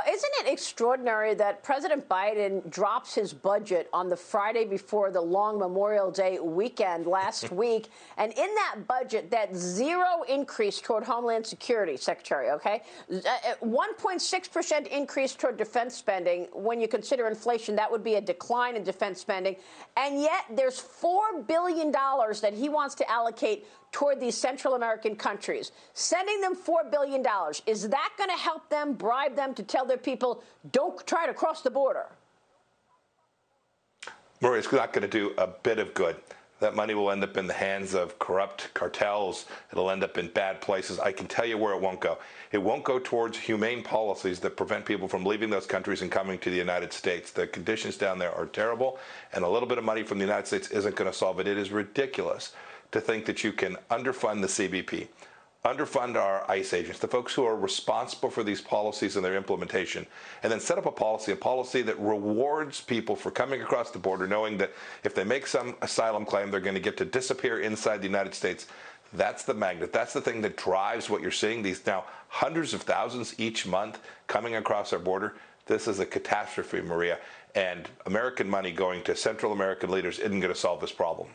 isn't it extraordinary that President Biden drops his budget on the Friday before the long Memorial Day weekend last week? And in that budget, that zero increase toward Homeland Security, Secretary, OK? 1.6% increase toward defense spending. When you consider inflation, that would be a decline in defense spending. And yet there's $4 billion that he wants to allocate toward these Central American countries, sending them $4 billion. Is that going to help them, bribe them to tell their people, don't try to cross the border? Maria, it's not going to do a bit of good. That money will end up in the hands of corrupt cartels. It'll end up in bad places. I can tell you where it won't go. It won't go towards humane policies that prevent people from leaving those countries and coming to the United States. The conditions down there are terrible, and a little bit of money from the United States isn't going to solve it. It is ridiculous to think that you can underfund the CBP, underfund our ICE agents, the folks who are responsible for these policies and their implementation, and then set up a policy that rewards people for coming across the border, knowing that if they make some asylum claim, they're going to get to disappear inside the United States. That's the magnet. That's the thing that drives what you're seeing, these now hundreds of thousands each month coming across our border. This is a catastrophe, Maria, and American money going to Central American leaders isn't going to solve this problem.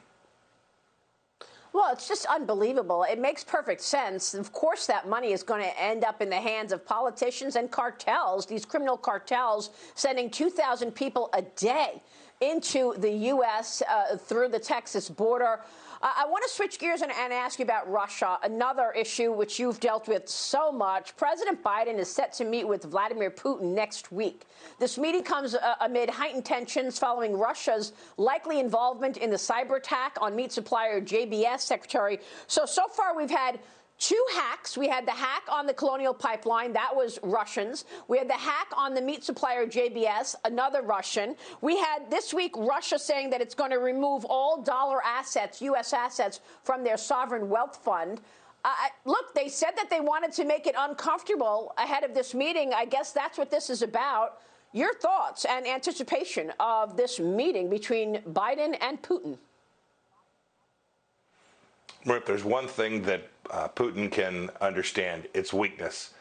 Well, it's just unbelievable. It makes perfect sense. Of course, that money is going to end up in the hands of politicians and cartels, these criminal cartels sending 2,000 people a day into the U.S. Through the Texas border. I want to switch gears and ask you about Russia, another issue which you've dealt with so much. President Biden is set to meet with Vladimir Putin next week. This meeting comes amid heightened tensions following Russia's likely involvement in the cyber attack on meat supplier JBS, Secretary. So far we've had two hacks. We had the hack on the Colonial Pipeline. That was Russians. We had the hack on the meat supplier JBS, another Russian. We had this week Russia saying that it's going to remove all dollar assets, U.S. assets, from their sovereign wealth fund. Look, they said that they wanted to make it uncomfortable ahead of this meeting. I guess that's what this is about. Your thoughts and anticipation of this meeting between Biden and Putin? If there's one thing that Putin can understand, it's weakness.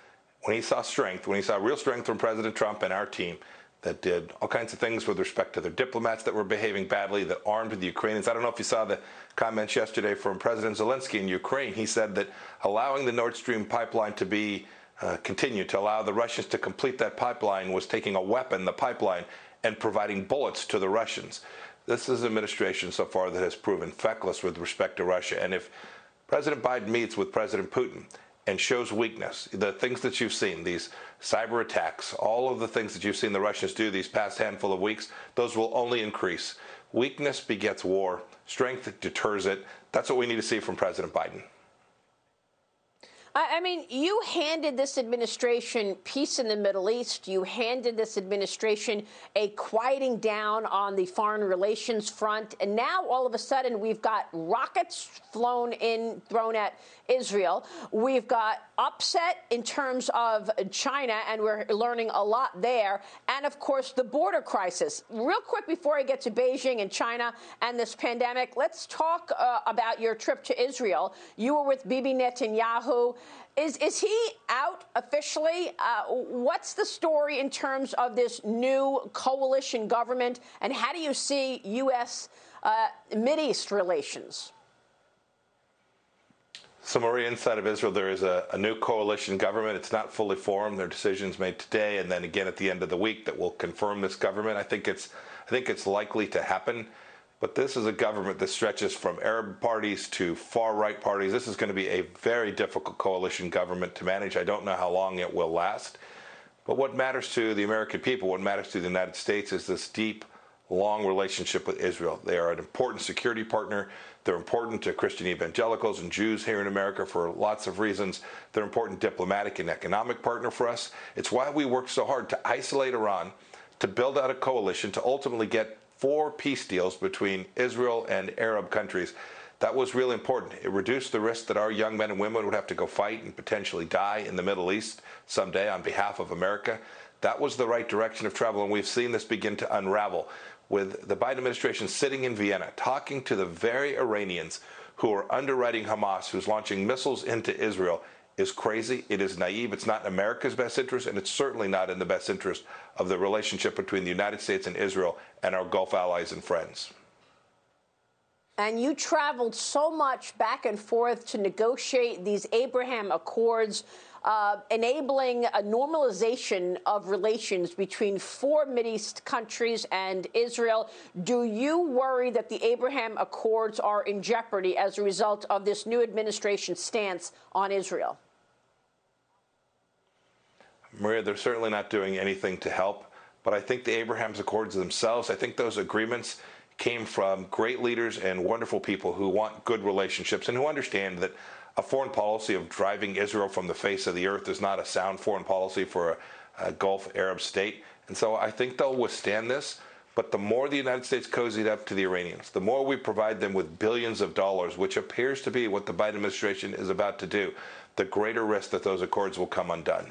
When he saw strength, when he saw real strength from President Trump and our team that did all kinds of things with respect to their diplomats that were behaving badly, that armed the Ukrainians. I don't know if you saw the comments yesterday from President Zelensky in Ukraine. He said that allowing the Nord Stream pipeline to be continued, to allow the Russians to complete that pipeline, was taking a weapon, the pipeline, and providing bullets to the Russians. This is an administration so far that has proven feckless with respect to Russia. And if President Biden meets with President Putin and shows weakness, the things that you've seen, these cyber attacks, all of the things that you've seen the Russians do these past handful of weeks, those will only increase. Weakness begets war. Strength deters it. That's what we need to see from President Biden. I mean, you handed this administration peace in the Middle East. You handed this administration a quieting down on the foreign relations front. And now, all of a sudden, we've got rockets thrown at Israel. We've got upset in terms of China, and we're learning a lot there. And, of course, the border crisis. Real quick, before I get to Beijing and China and this pandemic, let's talk about your trip to Israel. You were with Bibi Netanyahu. Is he out officially? What's the story in terms of this new coalition government, and how do you see U.S. Mideast relations? So, Maria, inside of Israel, there is a new coalition government. It's not fully formed. There are decisions made today and then again at the end of the week that will confirm this government. I think it's likely to happen. But this is a government that stretches from Arab parties to far-right parties. This is going to be a very difficult coalition government to manage. I don't know how long it will last. But what matters to the American people, what matters to the United States, is this deep, long relationship with Israel. They are an important security partner. They're important to Christian evangelicals and Jews here in America for lots of reasons. They're an important diplomatic and economic partner for us. It's why we work so hard to isolate Iran, to build out a coalition, to ultimately get 4 peace deals between Israel and Arab countries. That was really important. It reduced the risk that our young men and women would have to go fight and potentially die in the Middle East someday on behalf of America. That was the right direction of travel, and we've seen this begin to unravel with the Biden administration sitting in Vienna, talking to the very Iranians who are underwriting Hamas, who's launching missiles into Israel, is crazy. It is naive. It's not in America's best interest, and it's certainly not in the best interest of the relationship between the United States and Israel and our Gulf allies and friends. And you traveled so much back and forth to negotiate these Abraham Accords, enabling a normalization of relations between 4 Mideast countries and Israel. Do you worry that the Abraham Accords are in jeopardy as a result of this new administration's stance on Israel? Maria, they're certainly not doing anything to help. But I think the Abraham Accords themselves, I think those agreements came from great leaders and wonderful people who want good relationships and who understand that a foreign policy of driving Israel from the face of the earth is not a sound foreign policy for a Gulf Arab state. And so I think they'll withstand this. But the more the United States cozied up to the Iranians, the more we provide them with billions of dollars, which appears to be what the Biden administration is about to do, the greater risk that those accords will come undone.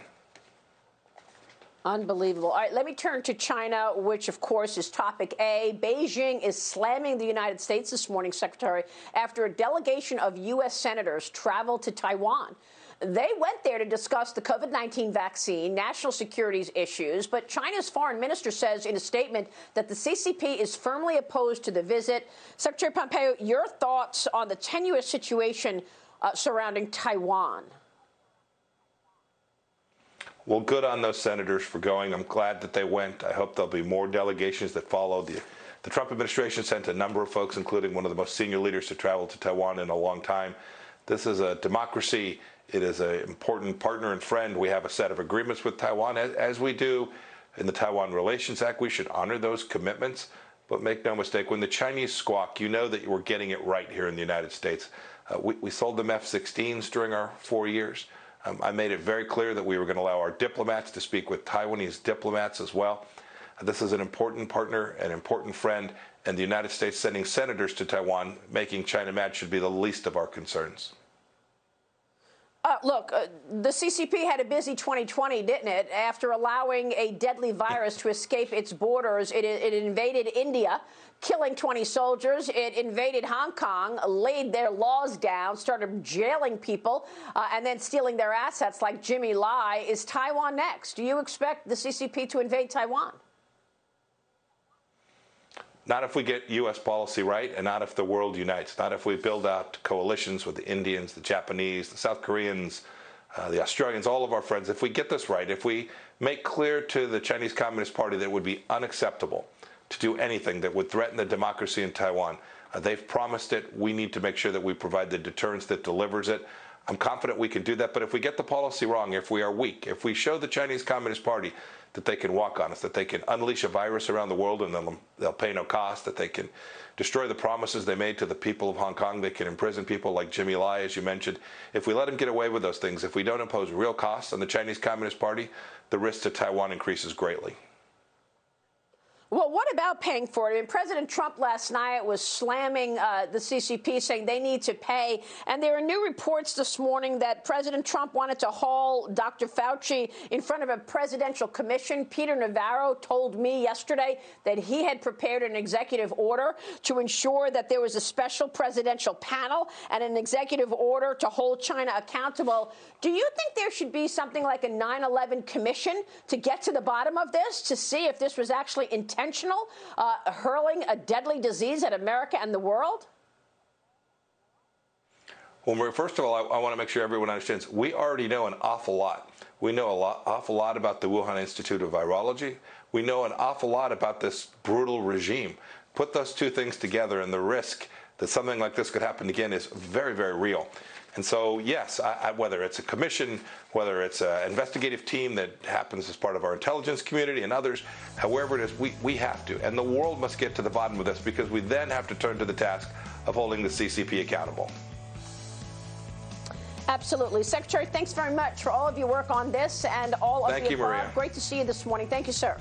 Unbelievable. All right, let me turn to China, which, of course, is topic A. Beijing is slamming the United States this morning, Secretary, after a delegation of U.S. senators traveled to Taiwan. They went there to discuss the COVID-19 vaccine, national security issues, but China's foreign minister says in a statement that the CCP is firmly opposed to the visit. Secretary Pompeo, your thoughts on the tenuous situation surrounding Taiwan? Well, good on those senators for going. I'm glad that they went. I hope there'll be more delegations that follow. The Trump administration sent a number of folks, including one of the most senior leaders, to travel to Taiwan in a long time. This is a democracy. It is an important partner and friend. We have a set of agreements with Taiwan, as we do in the Taiwan Relations Act. We should honor those commitments. But make no mistake, when the Chinese squawk, you know that we're getting it right here in the United States. We sold them F-16s during our 4 years. I made it very clear that we were going to allow our diplomats to speak with Taiwanese diplomats as well. This is an important partner, an important friend, and the United States sending senators to Taiwan, making China mad, should be the least of our concerns. Look, the CCP had a busy 2020, didn't it? After allowing a deadly virus to escape its borders, it invaded India, killing 20 soldiers. It invaded Hong Kong, laid their laws down, started jailing people, and then stealing their assets like Jimmy Lai. Is Taiwan next? Do you expect the CCP to invade Taiwan? Not if we get U.S. policy right, and not if the world unites. Not if we build out coalitions with the Indians, the Japanese, the South Koreans, the Australians, all of our friends. If we get this right, if we make clear to the Chinese Communist Party that it would be unacceptable to do anything that would threaten the democracy in Taiwan, they've promised it. We need to make sure that we provide the deterrence that delivers it. I'm confident we can do that. But if we get the policy wrong, if we are weak, if we show the Chinese Communist Party that they can walk on us, that they can unleash a virus around the world and they'll pay no cost, that they can destroy the promises they made to the people of Hong Kong, they can imprison people like Jimmy Lai, as you mentioned. If we let them get away with those things, if we don't impose real costs on the Chinese Communist Party, the risk to Taiwan increases greatly. Well, what about paying for it? I mean, President Trump last night was slamming the CCP, saying they need to pay. And there are new reports this morning that President Trump wanted to haul Dr. Fauci in front of a presidential commission. Peter Navarro told me yesterday that he had prepared an executive order to ensure that there was a special presidential panel and an executive order to hold China accountable. Do you think there should be something like a 9/11 commission to get to the bottom of this, to see if this was actually intentional, hurling a deadly disease at America and the world? Well, Maria, first of all, I want to make sure everyone understands we already know an awful lot. We know an awful lot about the Wuhan Institute of Virology. We know an awful lot about this brutal regime. Put those two things together, and the risk that something like this could happen again is very, very real. And so, yes, whether it's a commission, whether it's an investigative team that happens as part of our intelligence community and others, however it is, we have to. And the world must get to the bottom of this, because we then have to turn to the task of holding the CCP accountable. Absolutely. Secretary, thanks very much for all of your work on this and all of Thank you, Maria. Great to see you this morning. Thank you, sir.